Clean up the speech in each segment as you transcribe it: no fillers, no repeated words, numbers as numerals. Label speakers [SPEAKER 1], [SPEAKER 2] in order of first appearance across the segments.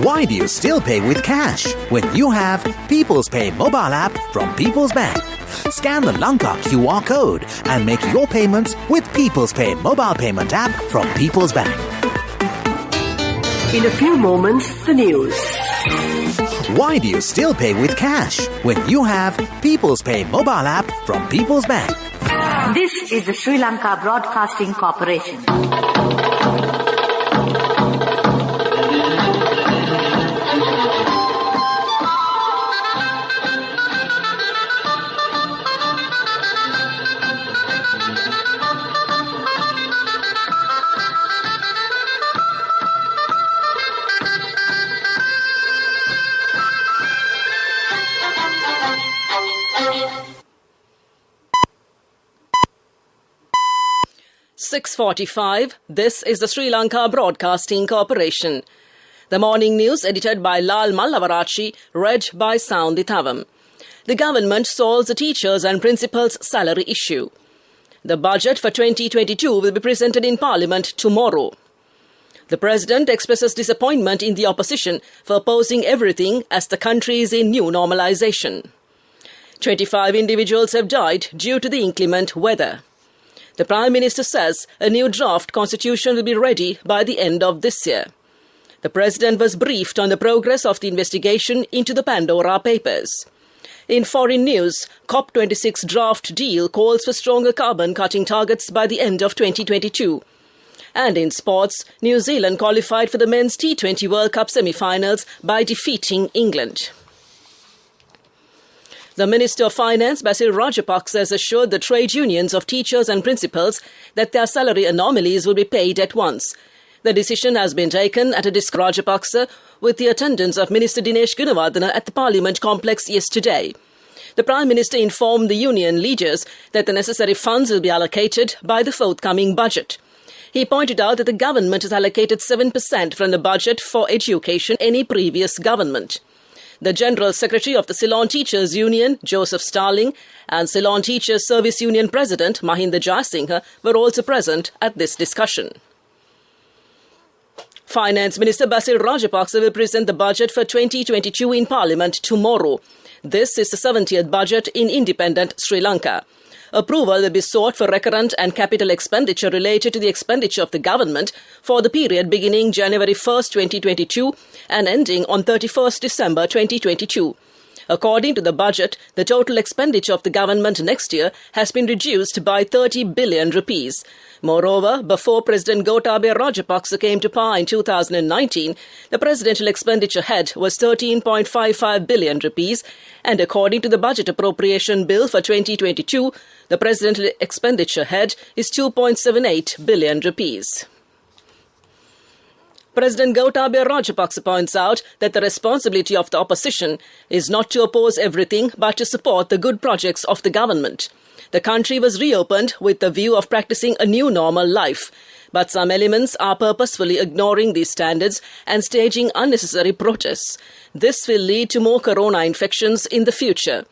[SPEAKER 1] Why do you still pay with cash when you have People's Pay mobile app from People's Bank? Scan the Lanka QR code and make your payments with People's Pay mobile payment app from People's Bank.
[SPEAKER 2] In a few moments, the news.
[SPEAKER 1] Why do you still pay with cash when you have People's Pay mobile app from People's Bank?
[SPEAKER 3] This is the Sri Lanka Broadcasting Corporation.
[SPEAKER 4] .45. This is the Sri Lanka Broadcasting Corporation. The morning news edited by Lal Mallavarachi, read by Soundithavam. The government solves the teachers' and principals' salary issue. The budget for 2022 will be presented in Parliament tomorrow. The President expresses disappointment in the opposition for opposing everything as the country is in new normalisation. 25 individuals have died due to the inclement weather. The Prime Minister says a new draft constitution will be ready by the end of this year. The President was briefed on the progress of the investigation into the Pandora Papers. In foreign news, COP26 draft deal calls for stronger carbon-cutting targets by the end of 2022. And in sports, New Zealand qualified for the Men's T20 World Cup semi-finals by defeating England. The Minister of Finance, Basil Rajapaksa, has assured the trade unions of teachers and principals that their salary anomalies will be paid at once. The decision has been taken at a Rajapaksa with the attendance of Minister Dinesh Gunawardena at the Parliament complex yesterday. The Prime Minister informed the union leaders that the necessary funds will be allocated by the forthcoming budget. He pointed out that the government has allocated 7% from the budget for education any previous government. The General Secretary of the Ceylon Teachers Union, Joseph Starling, and Ceylon Teachers Service Union President Mahinda Jayasinghe were also present at this discussion. Finance Minister Basil Rajapaksa will present the budget for 2022 in Parliament tomorrow. This is the 70th budget in independent Sri Lanka. Approval will be sought for recurrent and capital expenditure related to the expenditure of the government for the period beginning January 1, 2022 and ending on 31 December 2022. According to the budget, the total expenditure of the government next year has been reduced by 30 billion rupees. Moreover, before President Gotabaya Rajapaksa came to power in 2019, the presidential expenditure head was 13.55 billion rupees, and according to the budget appropriation bill for 2022, the presidential expenditure head is 2.78 billion rupees. President Gotabaya Rajapaksa points out that the responsibility of the opposition is not to oppose everything but to support the good projects of the government. The country was reopened with the view of practicing a new normal life, but some elements are purposefully ignoring these standards and staging unnecessary protests. This will lead to more corona infections in the future.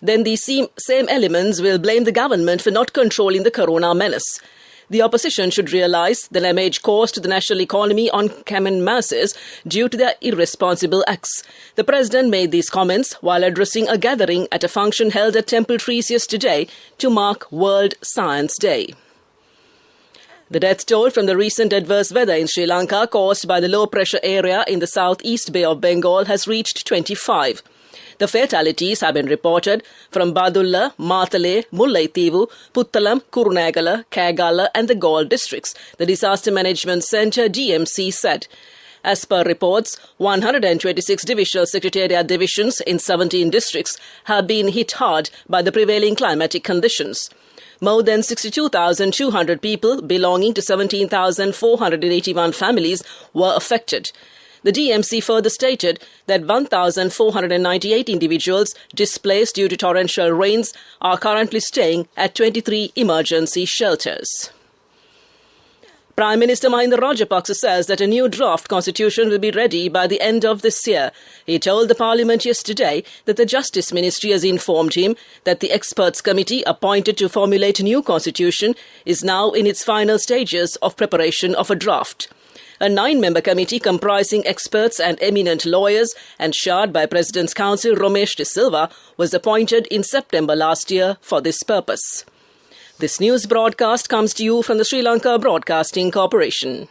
[SPEAKER 4] Then these same elements will blame the government for not controlling the corona menace. The opposition should realise the damage caused to the national economy on common masses due to their irresponsible acts. The President made these comments while addressing a gathering at a function held at Temple Trees yesterday to mark World Science Day. The death toll from the recent adverse weather in Sri Lanka caused by the low-pressure area in the southeast Bay of Bengal has reached 25. The fatalities have been reported from Badulla, Matale, Mullaitivu, Puttalam, Kurunegala, Kagala and the Galle districts, the Disaster Management Centre DMC said. As per reports, 126 divisional secretariat divisions in 17 districts have been hit hard by the prevailing climatic conditions. More than 62,200 people belonging to 17,481 families were affected. The DMC further stated that 1,498 individuals displaced due to torrential rains are currently staying at 23 emergency shelters. Prime Minister Mahinda Rajapaksa says that a new draft constitution will be ready by the end of this year. He told the Parliament yesterday that the Justice Ministry has informed him that the experts committee appointed to formulate a new constitution is now in its final stages of preparation of a draft. A 9-member committee comprising experts and eminent lawyers and chaired by President's Counsel Romesh De Silva was appointed in September last year for this purpose. This news broadcast comes to you from the Sri Lanka Broadcasting Corporation.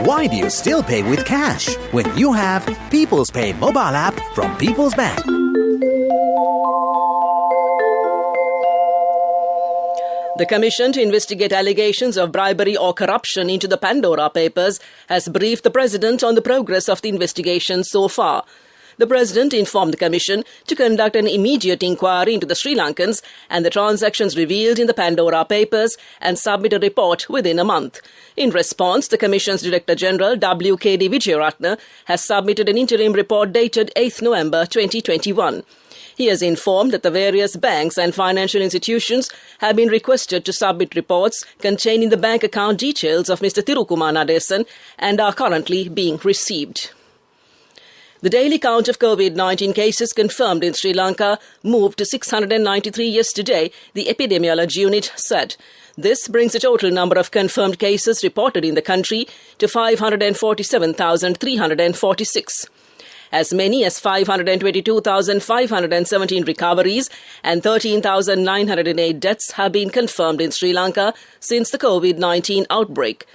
[SPEAKER 1] Why do you still pay with cash when you have People's Pay mobile app from People's Bank?
[SPEAKER 4] The Commission to investigate allegations of bribery or corruption into the Pandora Papers has briefed the President on the progress of the investigation so far. The President informed the Commission to conduct an immediate inquiry into the Sri Lankans and the transactions revealed in the Pandora Papers and submit a report within a month. In response, the Commission's Director General W.K.D. Vijayaratne has submitted an interim report dated 8th November 2021. He has informed that the various banks and financial institutions have been requested to submit reports containing the bank account details of Mr. Thirukumar Nadesan and are currently being received. The daily count of COVID-19 cases confirmed in Sri Lanka moved to 693 yesterday, the epidemiology unit said. This brings the total number of confirmed cases reported in the country to 547,346. As many as 522,517 recoveries and 13,908 deaths have been confirmed in Sri Lanka since the COVID-19 outbreak.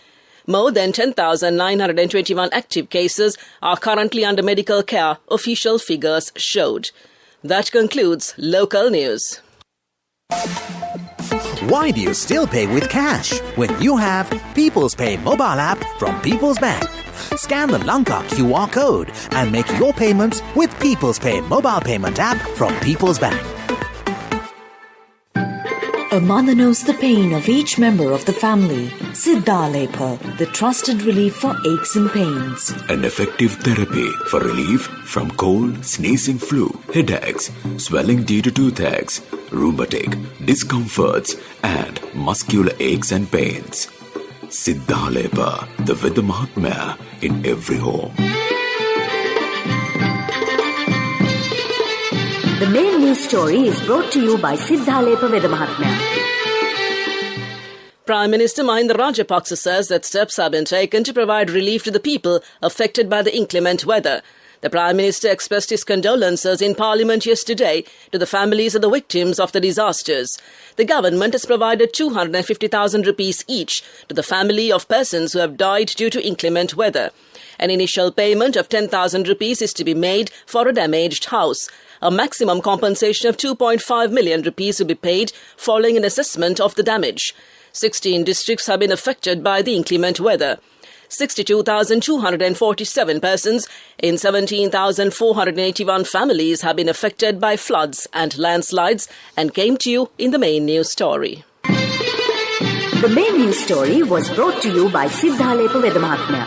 [SPEAKER 4] More than 10,921 active cases are currently under medical care, official figures showed. That concludes local news.
[SPEAKER 1] Why do you still pay with cash when you have People's Pay mobile app from People's Bank? Scan the Lanka QR code and make your payments with People's Pay mobile payment app from People's Bank.
[SPEAKER 5] A mother knows the pain of each member of the family. Siddhalepa, the trusted relief for aches and pains.
[SPEAKER 6] An effective therapy for relief from cold, sneezing, flu, headaches, swelling due to toothaches, rheumatic, discomforts, and muscular aches and pains. Siddhalepa, the Veda Mahatmya in every home.
[SPEAKER 2] The main news story is brought to you by Siddhalepa Veda Mahatmya.
[SPEAKER 4] Prime Minister Mahinda Rajapaksa says that steps have been taken to provide relief to the people affected by the inclement weather. The Prime Minister expressed his condolences in Parliament yesterday to the families of the victims of the disasters. The government has provided 250,000 rupees each to the family of persons who have died due to inclement weather. An initial payment of 10,000 rupees is to be made for a damaged house. A maximum compensation of 2.5 million rupees will be paid following an assessment of the damage. 16 districts have been affected by the inclement weather. 62,247 persons in 17,481 families have been affected by floods and landslides and came to you in the main news story.
[SPEAKER 2] The main news story was brought to you by Siddhalepa Veda Mahatmya.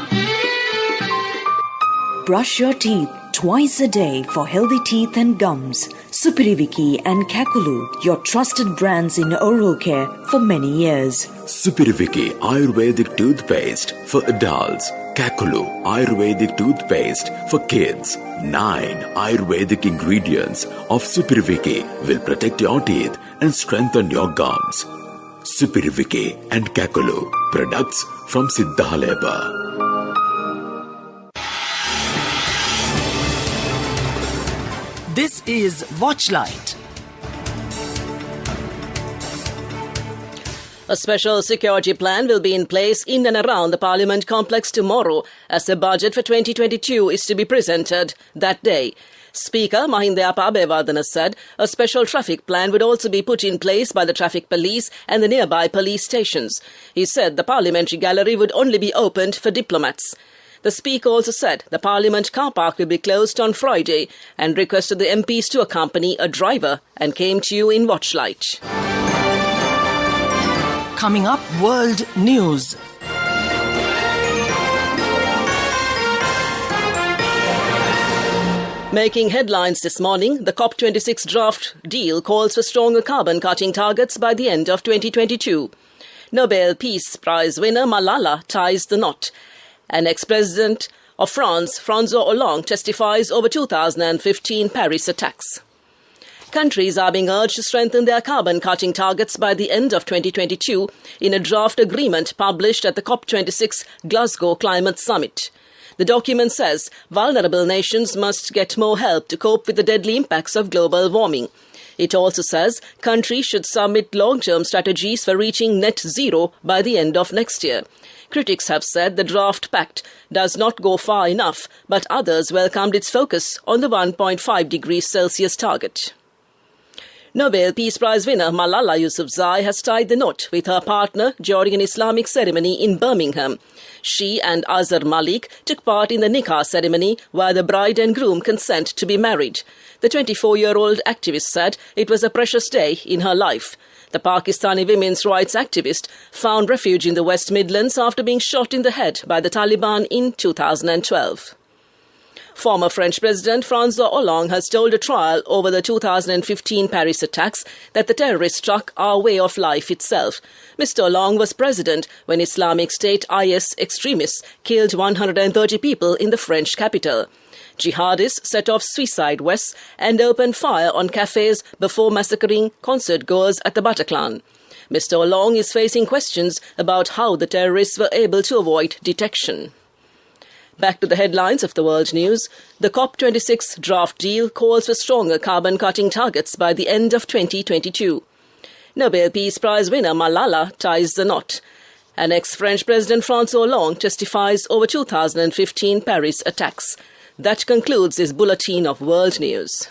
[SPEAKER 5] Brush your teeth twice a day for healthy teeth and gums. Supiriviki and Kakulu, your trusted brands in oral care for many years.
[SPEAKER 6] Supiriviki Ayurvedic toothpaste for adults. Kakulu Ayurvedic toothpaste for kids. 9 Ayurvedic ingredients of Supiriviki will protect your teeth and strengthen your gums. Supiriviki and Kakulu, products from Siddhalepa.
[SPEAKER 7] This is Watchlight.
[SPEAKER 4] A special security plan will be in place in and around the Parliament complex tomorrow as the budget for 2022 is to be presented that day. Speaker Mahinda Abebewardena said a special traffic plan would also be put in place by the traffic police and the nearby police stations. He said the parliamentary gallery would only be opened for diplomats. The Speaker also said the Parliament car park will be closed on Friday and requested the MPs to accompany a driver and came to you in Watchlight.
[SPEAKER 7] Coming up, World News.
[SPEAKER 4] Making headlines this morning, the COP26 draft deal calls for stronger carbon-cutting targets by the end of 2022. Nobel Peace Prize winner Malala ties the knot. An ex-president of France, François Hollande, testifies over 2015 Paris attacks. Countries are being urged to strengthen their carbon-cutting targets by the end of 2022 in a draft agreement published at the COP26 Glasgow Climate Summit. The document says vulnerable nations must get more help to cope with the deadly impacts of global warming. It also says countries should submit long-term strategies for reaching net zero by the end of next year. Critics have said the draft pact does not go far enough, but others welcomed its focus on the 1.5 degrees Celsius target. Nobel Peace Prize winner Malala Yousafzai has tied the knot with her partner during an Islamic ceremony in Birmingham. She and Azhar Malik took part in the nikah ceremony where the bride and groom consent to be married. The 24-year-old activist said it was a precious day in her life. The Pakistani women's rights activist found refuge in the West Midlands after being shot in the head by the Taliban in 2012. Former French President François Hollande has told a trial over the 2015 Paris attacks that the terrorists struck are a way of life itself. Mr. Hollande was president when Islamic State IS extremists killed 130 people in the French capital. Jihadists set off suicide vests and opened fire on cafes before massacring concert-goers at the Bataclan. Mr. Hollande is facing questions about how the terrorists were able to avoid detection. Back to the headlines of the world news. The COP26 draft deal calls for stronger carbon-cutting targets by the end of 2022. Nobel Peace Prize winner Malala ties the knot. And ex-French President François Hollande testifies over 2015 Paris attacks. That concludes this bulletin of world news.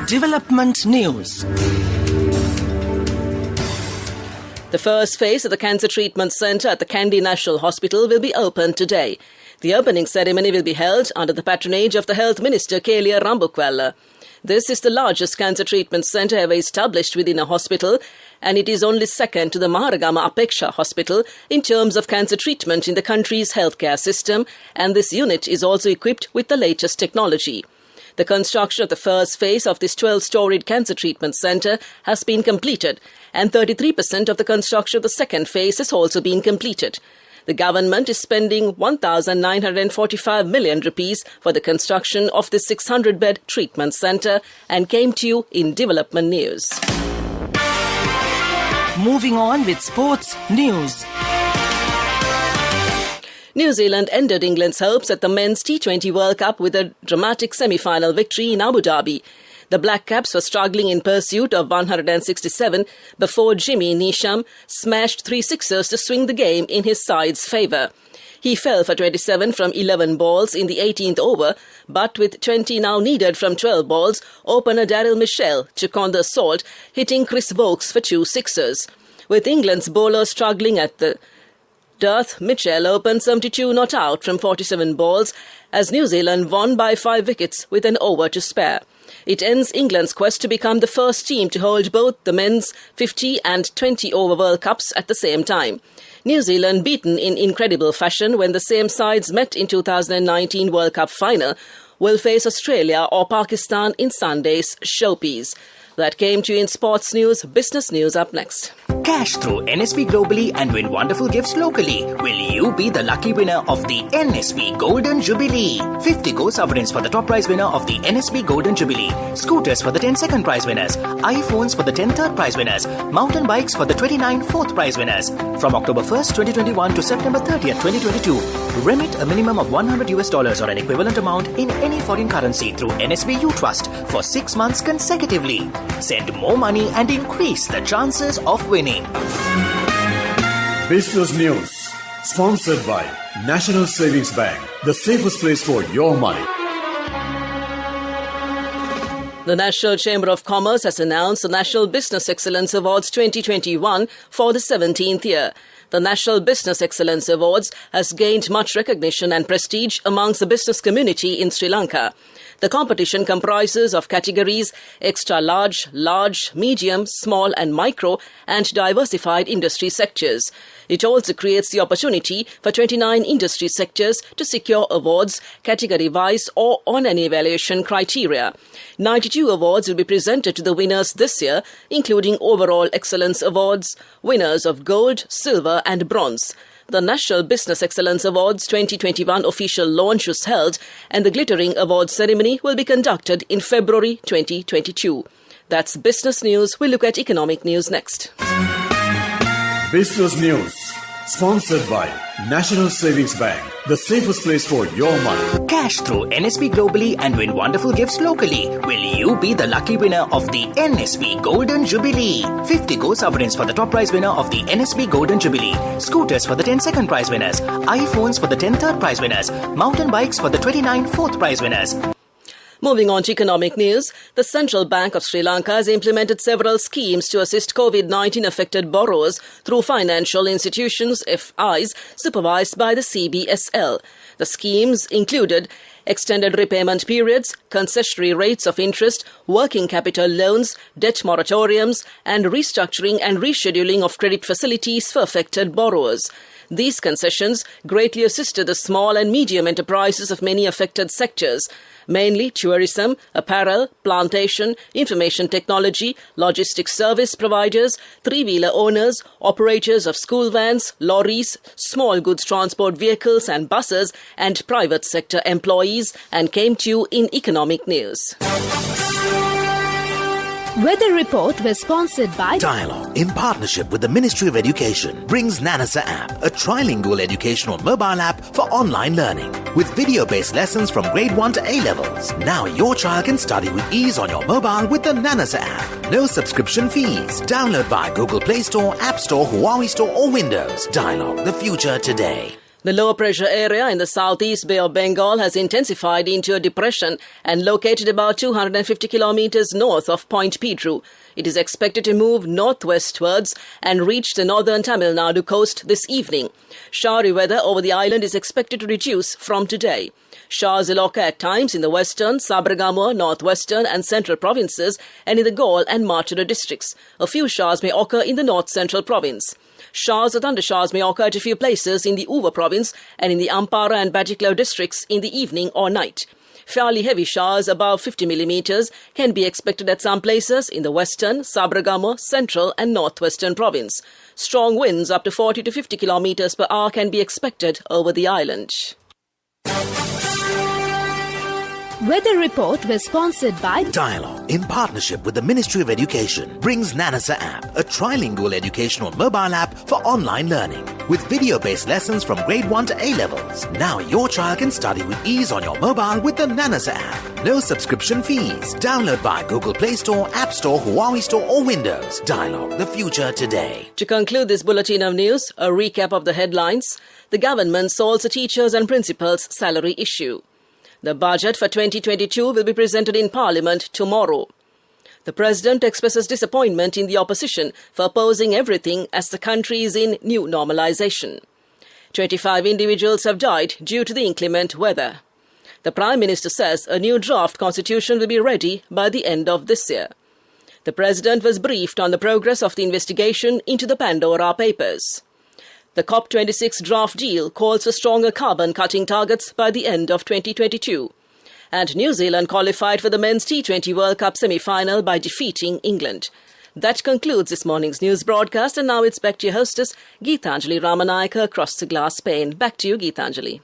[SPEAKER 7] Development news.
[SPEAKER 4] The first phase of the Cancer Treatment Centre at the Kandy National Hospital will be opened today. The opening ceremony will be held under the patronage of the Health Minister Kelia Rambukwala. This is the largest cancer treatment centre ever established within a hospital, and it is only second to the Maharagama Apeksha Hospital in terms of cancer treatment in the country's healthcare system, and this unit is also equipped with the latest technology. The construction of the first phase of this 12-storied cancer treatment centre has been completed, and 33% of the construction of the second phase has also been completed. The government is spending 1,945 million rupees for the construction of this 600-bed treatment centre, and came to you in development news.
[SPEAKER 7] Moving on with sports news.
[SPEAKER 4] New Zealand ended England's hopes at the Men's T20 World Cup with a dramatic semi-final victory in Abu Dhabi. The Black Caps were struggling in pursuit of 167 before Jimmy Neesham smashed 3 sixers to swing the game in his side's favour. He fell for 27 from 11 balls in the 18th over, but with 20 now needed from 12 balls, opener Daryl Mitchell took on the assault, hitting Chris Vokes for 2 sixers. With England's bowlers struggling at the death, Mitchell opened 72 not out from 47 balls as New Zealand won by 5 wickets with an over to spare. It ends England's quest to become the first team to hold both the men's 50 and 20 over World Cups at the same time. New Zealand beaten in incredible fashion when the same sides met in 2019 World Cup final will face Australia or Pakistan in Sunday's showpiece. That came to you in sports news. Business news up next.
[SPEAKER 8] Cash through NSB globally and win wonderful gifts locally. Will you be the lucky winner of the NSB Golden Jubilee? 50 gold sovereigns for the top prize winner of the NSB Golden Jubilee. Scooters for the 10 second prize winners. iPhones for the 10 third prize winners. Mountain bikes for the 29 fourth prize winners. From October 1st, 2021 to September 30th, 2022. Remit a minimum of $100 or an equivalent amount in any foreign currency through NSB U-Trust for 6 months consecutively. Send more money and increase the chances of winning.
[SPEAKER 9] Business News, sponsored by National Savings Bank, the safest place for your money.
[SPEAKER 4] The National Chamber of Commerce has announced the National Business Excellence Awards 2021 for the 17th year. The National Business Excellence Awards has gained much recognition and prestige amongst the business community in Sri Lanka. The competition comprises of categories extra large, large, medium, small and micro and diversified industry sectors. It also creates the opportunity for 29 industry sectors to secure awards category-wise or on an evaluation criteria. 92 awards will be presented to the winners this year, including Overall Excellence Awards, winners of gold, silver and bronze. The National Business Excellence Awards 2021 official launch was held and the glittering awards ceremony will be conducted in February 2022. That's business news. We'll look at economic news next.
[SPEAKER 9] Business News, sponsored by National Savings Bank, the safest place for your money.
[SPEAKER 8] Cash through NSB globally and win wonderful gifts locally. Will you be the lucky winner of the NSB Golden Jubilee? 50 gold sovereigns for the top prize winner of the NSB Golden Jubilee. Scooters for the 10 second prize winners. iPhones for the 10 third prize winners. Mountain bikes for the 29 fourth prize winners.
[SPEAKER 4] Moving on to economic news, the Central Bank of Sri Lanka has implemented several schemes to assist COVID-19 affected borrowers through financial institutions, FIs, supervised by the CBSL. The schemes included extended repayment periods, concessionary rates of interest, working capital loans, debt moratoriums, and restructuring and rescheduling of credit facilities for affected borrowers. These concessions greatly assisted the small and medium enterprises of many affected sectors, mainly tourism, apparel, plantation, information technology, logistics service providers, three-wheeler owners, operators of school vans, lorries, small goods transport vehicles and buses, and private sector employees, and came to you in economic news.
[SPEAKER 10] Weather report was sponsored by
[SPEAKER 1] Dialogue, in partnership with the Ministry of Education, brings Nanasa app, a trilingual educational mobile app for online learning. With video-based lessons from grade 1 to A-levels. Now your child can study with ease on your mobile with the Nanasa app. No subscription fees. Download via Google Play Store, App Store, Huawei Store or Windows. Dialogue, the future today.
[SPEAKER 4] The low pressure area in the southeast Bay of Bengal has intensified into a depression and located about 250 kilometers north of Point Pedro. It is expected to move northwestwards and reach the northern Tamil Nadu coast this evening. Showery weather over the island is expected to reduce from today. Showers will occur at times in the western, Sabaragamuwa, northwestern and central provinces and in the Galle and Marchura districts. A few showers may occur in the north-central province. Showers or thundershowers may occur at a few places in the Uva province and in the Ampara and Batticaloa districts in the evening or night. Fairly heavy showers above 50 millimeters can be expected at some places in the western, Sabaragamuwa, central and northwestern province. Strong winds up to 40 to 50 kilometers per hour can be expected over the island.
[SPEAKER 10] Weather report was sponsored by
[SPEAKER 1] Dialogue, in partnership with the Ministry of Education, brings Nanasa app, a trilingual educational mobile app for online learning. With video-based lessons from grade 1 to A-levels. Now your child can study with ease on your mobile with the Nanasa app. No subscription fees. Download via Google Play Store, App Store, Huawei Store or Windows. Dialogue, the future today.
[SPEAKER 4] To conclude this bulletin of news, a recap of the headlines. The government solves the teachers' and principals' salary issue. The budget for 2022 will be presented in Parliament tomorrow. The President expresses disappointment in the opposition for opposing everything as the country is in new normalisation. 25 individuals have died due to the inclement weather. The Prime Minister says a new draft constitution will be ready by the end of this year. The President was briefed on the progress of the investigation into the Pandora Papers. The COP26 draft deal calls for stronger carbon-cutting targets by the end of 2022. And New Zealand qualified for the Men's T20 World Cup semi-final by defeating England. That concludes this morning's news broadcast, and now it's back to your hostess, Geethanjali Ramanayaka, across the glass pane. Back to you, Geethanjali.